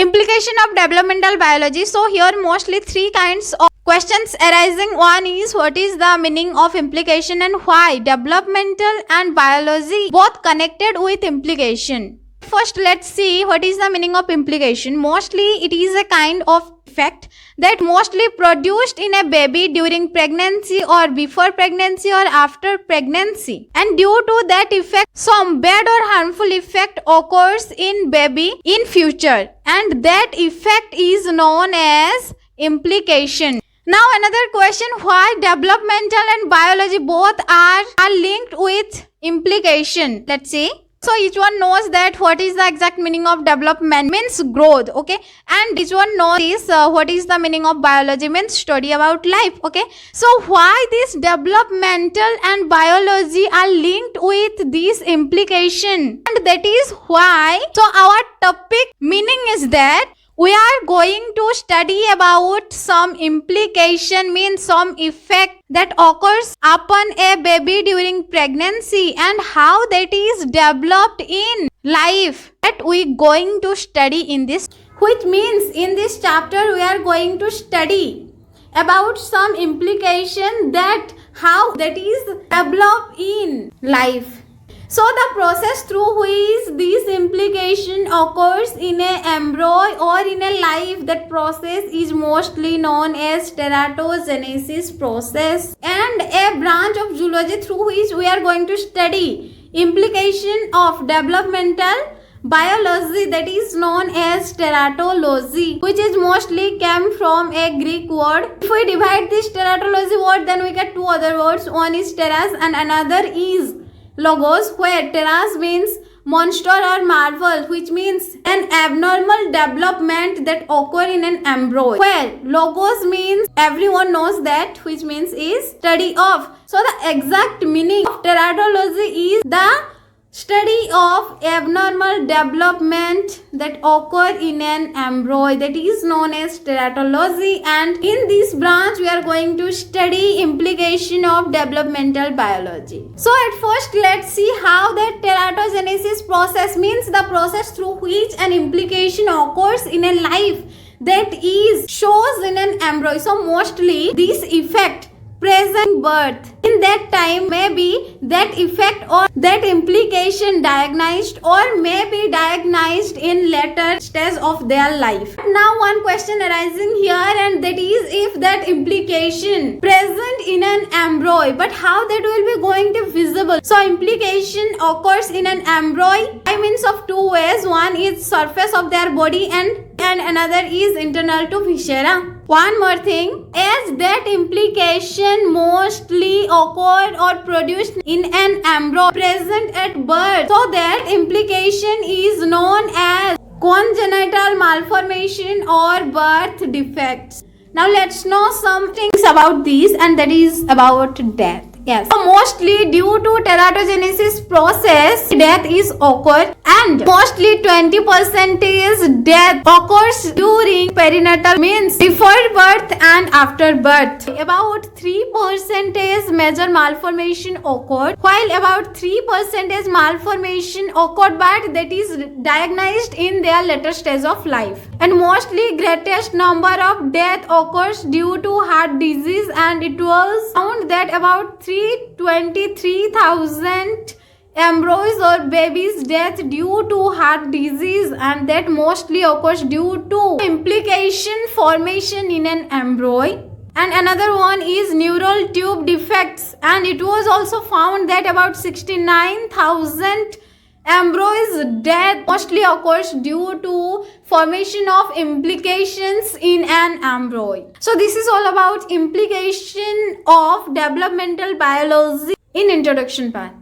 Implication of developmental biology. So here mostly three kinds of questions arising. One is what is the meaning of implication and why developmental and biology both connected with implication. First, let's see what is the meaning of implication. Mostly it is a kind of effect that mostly produced in a baby during pregnancy or before pregnancy or after pregnancy, and due to that effect some bad or harmful effect occurs in baby in future, and that effect is known as implication. Now another question, why developmental and biology both are linked with implication. Let's see. So each one knows that what is the exact meaning of development means growth, okay, and each one knows this, what is the meaning of biology means study about life, okay. So why this developmental and biology are linked with this implication, and that is why, so our topic meaning is that we are going to study about some implication, means some effect that occurs upon a baby during pregnancy and how that is developed in life, that we going to study in this, which means in this chapter we are going to study about some implication that how that is developed in life. So the process through which this implication occurs in a embryo or in a life, that process is mostly known as teratogenesis process, and a branch of zoology through which we are going to study implication of developmental biology, that is known as teratology, which is mostly came from a Greek word. If we divide this teratology word, then we get two other words. One is teras and another is logos, where teras means monster or marvel, which means an abnormal development that occur in an embryo, where logos means everyone knows that, which means is study of. So the exact meaning of teratology is the study of abnormal development that occur in an embryo, that is known as teratology, and in this branch we are going to study implication of developmental biology. So at first let's see how that teratogenesis process means the process through which an implication occurs in a life that is shows in an embryo. So mostly this effect present birth, in that time maybe that effect or that implication diagnosed or may be diagnosed in later stage of their life. Now one question arising here, and that is, if that implication present in an embryo, but how that will be going to visible. So implication occurs in an embryo by means of two ways. One is surface of their body and another is internal to viscera. One more thing, as that implication mostly occurred or produced in an embryo present at birth, so that implication is known as congenital malformation or birth defects. Now let's know some things about these, and that is about death. Yes. So mostly due to teratogenesis process, death is occurred, and mostly 20% is death occurs during perinatal, means before birth and after birth. About 3% is major malformation occurred, while about 3% is malformation occurred, but that is diagnosed in their later stage of life. And mostly greatest number of death occurs due to heart disease, and it was found that about 323,000 embryos or babies death due to heart disease, and that mostly occurs due to implication formation in an embryo. And another one is neural tube defects, and it was also found that about 69,000 embryos death mostly occurs due to formation of implications in an embryo. So this is all about implication of developmental biology in introduction part.